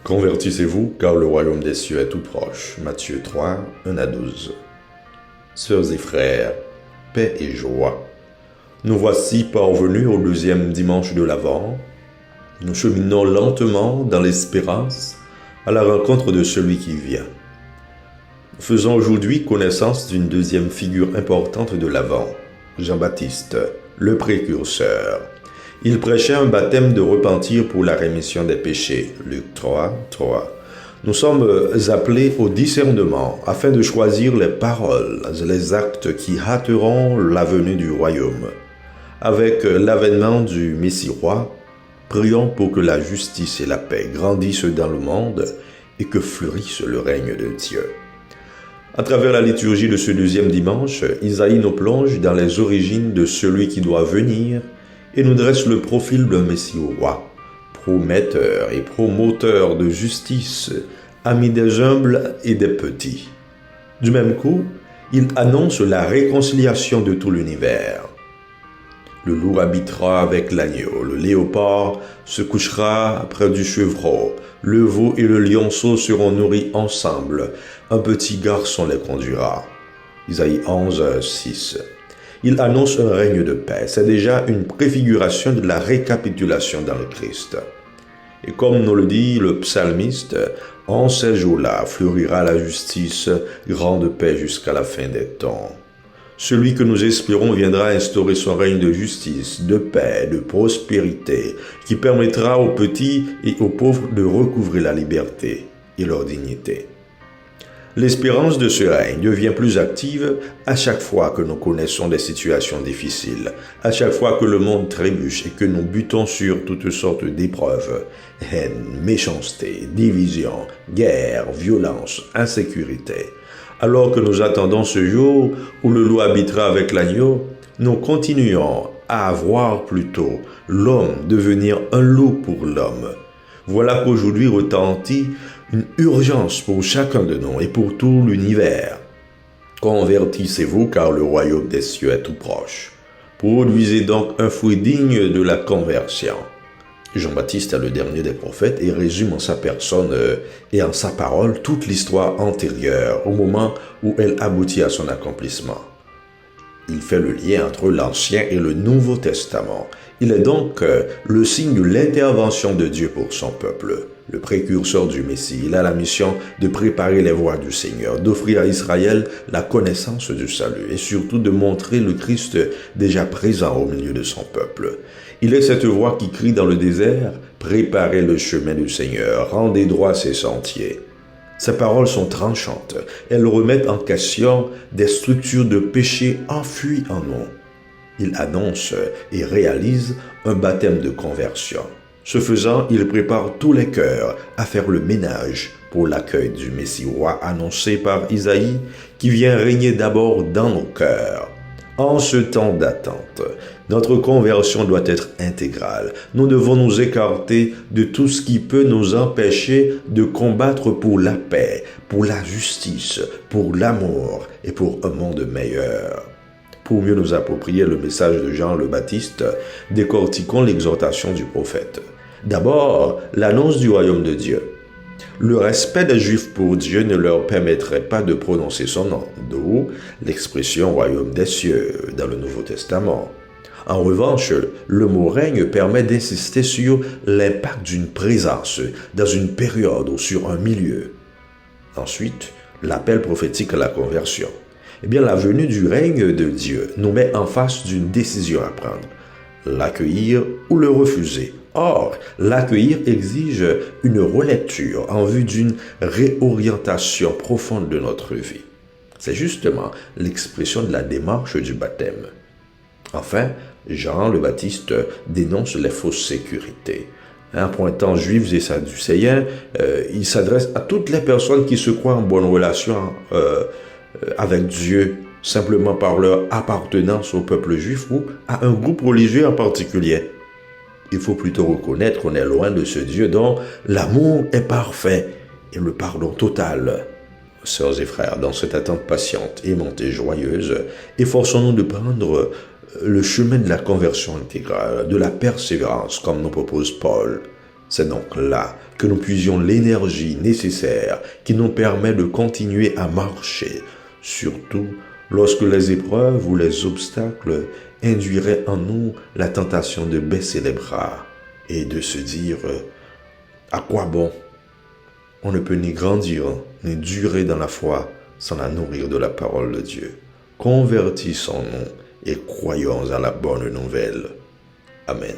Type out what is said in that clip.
Convertissez-vous, car le royaume des cieux est tout proche. Matthieu 3, 1 à 12. Sœurs et frères, paix et joie. Nous voici parvenus au deuxième dimanche de l'Avent. Nous cheminons lentement dans l'espérance à la rencontre de celui qui vient. Nous faisons aujourd'hui connaissance d'une deuxième figure importante de l'Avent, Jean-Baptiste, le précurseur. Il prêchait un baptême de repentir pour la rémission des péchés. Luc 3, 3. Nous sommes appelés au discernement afin de choisir les paroles et les actes qui hâteront la venue du royaume. Avec l'avènement du Messie-Roi, prions pour que la justice et la paix grandissent dans le monde et que fleurisse le règne de Dieu. À travers la liturgie de ce deuxième dimanche, Isaïe nous plonge dans les origines de celui qui doit venir et nous dresse le profil d'un Messie-Roi, prometteur et promoteur de justice, ami des humbles et des petits. Du même coup, il annonce la réconciliation de tout l'univers. Le loup habitera avec l'agneau, le léopard se couchera près du chevreau, le veau et le lionceau seront nourris ensemble, un petit garçon les conduira. Isaïe 11, 6. Il annonce un règne de paix, c'est déjà une préfiguration de la récapitulation dans le Christ. Et comme nous le dit le psalmiste, en ces jours-là fleurira la justice, grande paix jusqu'à la fin des temps. Celui que nous espérons viendra instaurer son règne de justice, de paix, de prospérité, qui permettra aux petits et aux pauvres de recouvrer la liberté et leur dignité. L'espérance de ce règne devient plus active à chaque fois que nous connaissons des situations difficiles, à chaque fois que le monde trébuche et que nous butons sur toutes sortes d'épreuves, haine, méchanceté, division, guerre, violence, insécurité. Alors que nous attendons ce jour où le loup habitera avec l'agneau, nous continuons à voir plutôt l'homme devenir un loup pour l'homme. Voilà qu'aujourd'hui retentit une urgence pour chacun de nous et pour tout l'univers. Convertissez-vous car le royaume des cieux est tout proche. Produisez donc un fruit digne de la conversion. Jean-Baptiste est le dernier des prophètes et résume en sa personne et en sa parole toute l'histoire antérieure au moment où elle aboutit à son accomplissement. Il fait le lien entre l'Ancien et le Nouveau Testament. Il est donc le signe de l'intervention de Dieu pour son peuple. Le précurseur du Messie, il a la mission de préparer les voies du Seigneur, d'offrir à Israël la connaissance du salut et surtout de montrer le Christ déjà présent au milieu de son peuple. Il est cette voix qui crie dans le désert « Préparez le chemin du Seigneur, rendez droit ses sentiers ». Ces paroles sont tranchantes. Elles remettent en question des structures de péché enfuies en nous. Il annonce et réalise un baptême de conversion. Ce faisant, il prépare tous les cœurs à faire le ménage pour l'accueil du Messie-Roi annoncé par Isaïe, qui vient régner d'abord dans nos cœurs. En ce temps d'attente, notre conversion doit être intégrale. Nous devons nous écarter de tout ce qui peut nous empêcher de combattre pour la paix, pour la justice, pour l'amour et pour un monde meilleur. Pour mieux nous approprier le message de Jean le Baptiste, décortiquons l'exhortation du prophète. D'abord, l'annonce du royaume de Dieu. Le respect des Juifs pour Dieu ne leur permettrait pas de prononcer son nom, d'où l'expression « royaume des cieux » dans le Nouveau Testament. En revanche, le mot « règne » permet d'insister sur l'impact d'une présence dans une période ou sur un milieu. Ensuite, l'appel prophétique à la conversion. Eh bien, la venue du règne de Dieu nous met en face d'une décision à prendre, l'accueillir ou le refuser. Or, l'accueillir exige une relecture en vue d'une réorientation profonde de notre vie. C'est justement l'expression de la démarche du baptême. Enfin, Jean le Baptiste dénonce les fausses sécurités. En pointant juifs et sadducéens, il s'adresse à toutes les personnes qui se croient en bonne relation avec Dieu, simplement par leur appartenance au peuple juif ou à un groupe religieux en particulier. Il faut plutôt reconnaître qu'on est loin de ce Dieu dont l'amour est parfait et le pardon total. Sœurs et frères, dans cette attente patiente, aimante et joyeuse, efforçons-nous de prendre le chemin de la conversion intégrale, de la persévérance, comme nous propose Paul. C'est donc là que nous puisions l'énergie nécessaire qui nous permet de continuer à marcher, surtout lorsque les épreuves ou les obstacles induiraient en nous la tentation de baisser les bras et de se dire à quoi bon? On ne peut ni grandir ni durer dans la foi sans la nourrir de la parole de Dieu. Convertissons-nous et croyons à la bonne nouvelle. Amen.